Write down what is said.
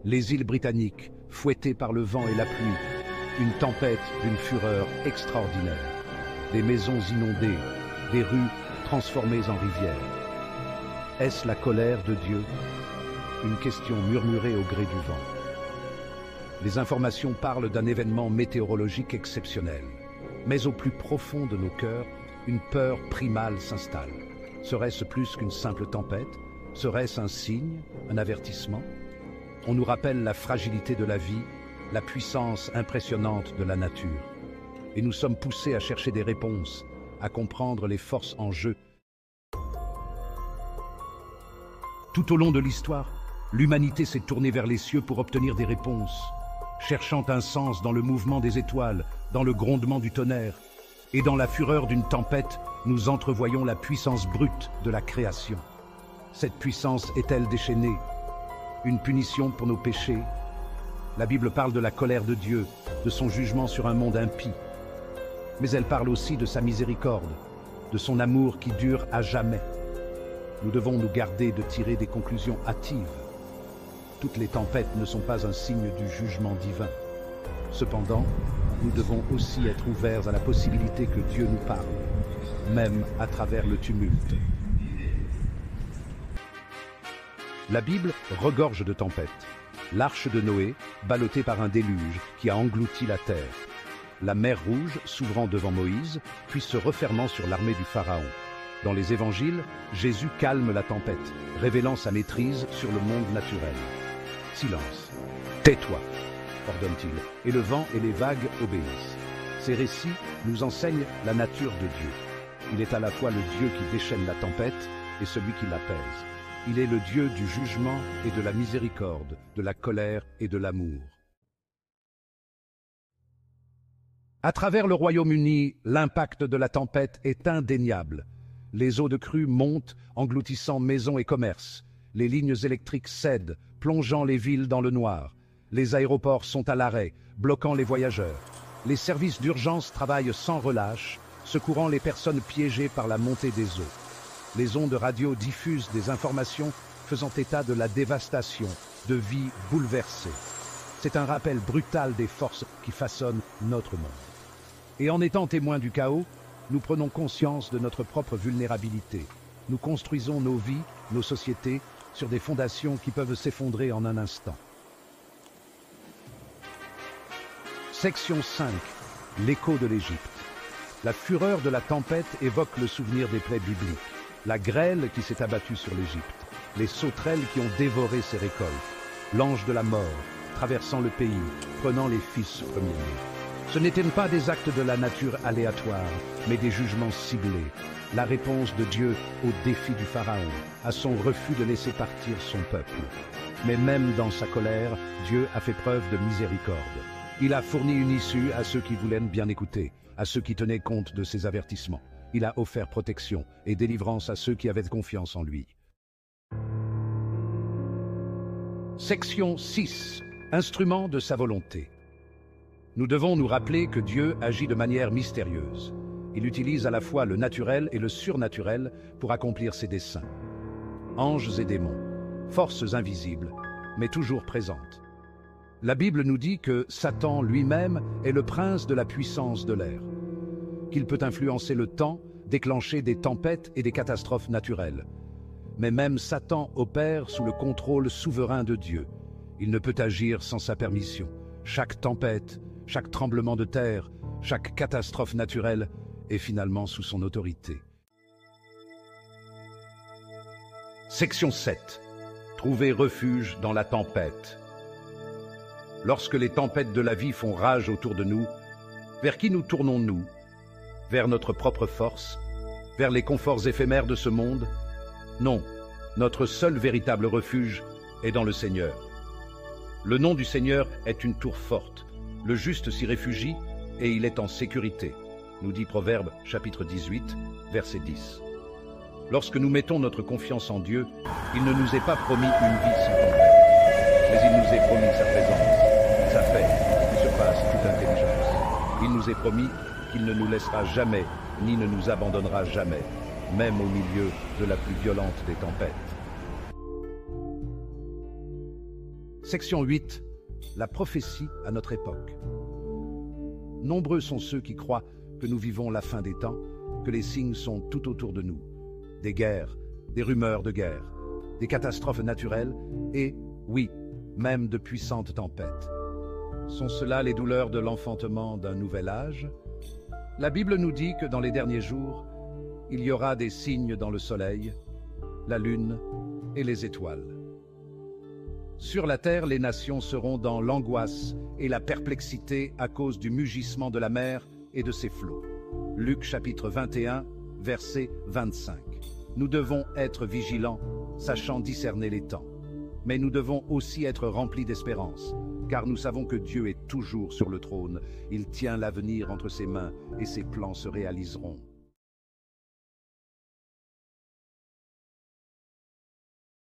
Les îles britanniques, fouettées par le vent et la pluie, une tempête d'une fureur extraordinaire. Des maisons inondées, des rues transformées en rivières. Est-ce la colère de Dieu? Une question murmurée au gré du vent. Les informations parlent d'un événement météorologique exceptionnel. Mais au plus profond de nos cœurs, une peur primale s'installe. Serait-ce plus qu'une simple tempête? Serait-ce un signe, un avertissement? On nous rappelle la fragilité de la vie, la puissance impressionnante de la nature. Et nous sommes poussés à chercher des réponses, à comprendre les forces en jeu. Tout au long de l'histoire, l'humanité s'est tournée vers les cieux pour obtenir des réponses, cherchant un sens dans le mouvement des étoiles, dans le grondement du tonnerre. Et dans la fureur d'une tempête, nous entrevoyons la puissance brute de la création. Cette puissance est-elle déchaînée? Une punition pour nos péchés? La Bible parle de la colère de Dieu, de son jugement sur un monde impie. Mais elle parle aussi de sa miséricorde, de son amour qui dure à jamais. Nous devons nous garder de tirer des conclusions hâtives. Toutes les tempêtes ne sont pas un signe du jugement divin. Cependant, nous devons aussi être ouverts à la possibilité que Dieu nous parle, même à travers le tumulte. La Bible regorge de tempêtes. L'arche de Noé, ballottée par un déluge qui a englouti la terre. La mer Rouge s'ouvrant devant Moïse, puis se refermant sur l'armée du Pharaon. Dans les évangiles, Jésus calme la tempête, révélant sa maîtrise sur le monde naturel. Silence. Tais-toi, ordonne-t-il, et le vent et les vagues obéissent. Ces récits nous enseignent la nature de Dieu. Il est à la fois le Dieu qui déchaîne la tempête et celui qui l'apaise. Il est le Dieu du jugement et de la miséricorde, de la colère et de l'amour. À travers le Royaume-Uni, l'impact de la tempête est indéniable. Les eaux de crue montent, engloutissant maisons et commerces. Les lignes électriques cèdent, plongeant les villes dans le noir. Les aéroports sont à l'arrêt, bloquant les voyageurs. Les services d'urgence travaillent sans relâche, secourant les personnes piégées par la montée des eaux. Les ondes radio diffusent des informations faisant état de la dévastation, de vies bouleversées. C'est un rappel brutal des forces qui façonnent notre monde. Et en étant témoins du chaos, nous prenons conscience de notre propre vulnérabilité. Nous construisons nos vies, nos sociétés, sur des fondations qui peuvent s'effondrer en un instant. Section 5. L'écho de l'Égypte. La fureur de la tempête évoque le souvenir des plaies bibliques. La grêle qui s'est abattue sur l'Égypte, les sauterelles qui ont dévoré ses récoltes, l'ange de la mort traversant le pays, prenant les fils premiers-nés. Ce n'étaient pas des actes de la nature aléatoires, mais des jugements ciblés. La réponse de Dieu au défi du Pharaon, à son refus de laisser partir son peuple. Mais même dans sa colère, Dieu a fait preuve de miséricorde. Il a fourni une issue à ceux qui voulaient bien écouter, à ceux qui tenaient compte de ses avertissements. Il a offert protection et délivrance à ceux qui avaient confiance en lui. Section 6. Instrument de sa volonté. Nous devons nous rappeler que Dieu agit de manière mystérieuse. Il utilise à la fois le naturel et le surnaturel pour accomplir ses desseins. Anges et démons, forces invisibles, mais toujours présentes. La Bible nous dit que Satan lui-même est le prince de la puissance de l'air, qu'il peut influencer le temps, déclencher des tempêtes et des catastrophes naturelles. Mais même Satan opère sous le contrôle souverain de Dieu. Il ne peut agir sans sa permission. Chaque tempête, chaque tremblement de terre, chaque catastrophe naturelle est finalement sous son autorité. Section 7. Trouver refuge dans la tempête. Lorsque les tempêtes de la vie font rage autour de nous, vers qui nous tournons-nous? Vers notre propre force? Vers les conforts éphémères de ce monde? Non, notre seul véritable refuge est dans le Seigneur. Le nom du Seigneur est une tour forte. Le juste s'y réfugie et il est en sécurité, nous dit Proverbe chapitre 18, verset 10. Lorsque nous mettons notre confiance en Dieu, il ne nous est pas promis une vie sans tempête, mais il nous est promis sa présence, sa paix qui surpasse toute intelligence. Il nous est promis qu'il ne nous laissera jamais, ni ne nous abandonnera jamais, même au milieu de la plus violente des tempêtes. Section 8. La prophétie à notre époque. Nombreux sont ceux qui croient que nous vivons la fin des temps, que les signes sont tout autour de nous. Des guerres, des rumeurs de guerre, des catastrophes naturelles et, oui, même de puissantes tempêtes. Sont cela les douleurs de l'enfantement d'un nouvel âge? La Bible nous dit que dans les derniers jours, il y aura des signes dans le soleil, la lune et les étoiles. Sur la terre, les nations seront dans l'angoisse et la perplexité à cause du mugissement de la mer et de ses flots. Luc chapitre 21, verset 25. Nous devons être vigilants, sachant discerner les temps. Mais nous devons aussi être remplis d'espérance, car nous savons que Dieu est toujours sur le trône. Il tient l'avenir entre ses mains et ses plans se réaliseront.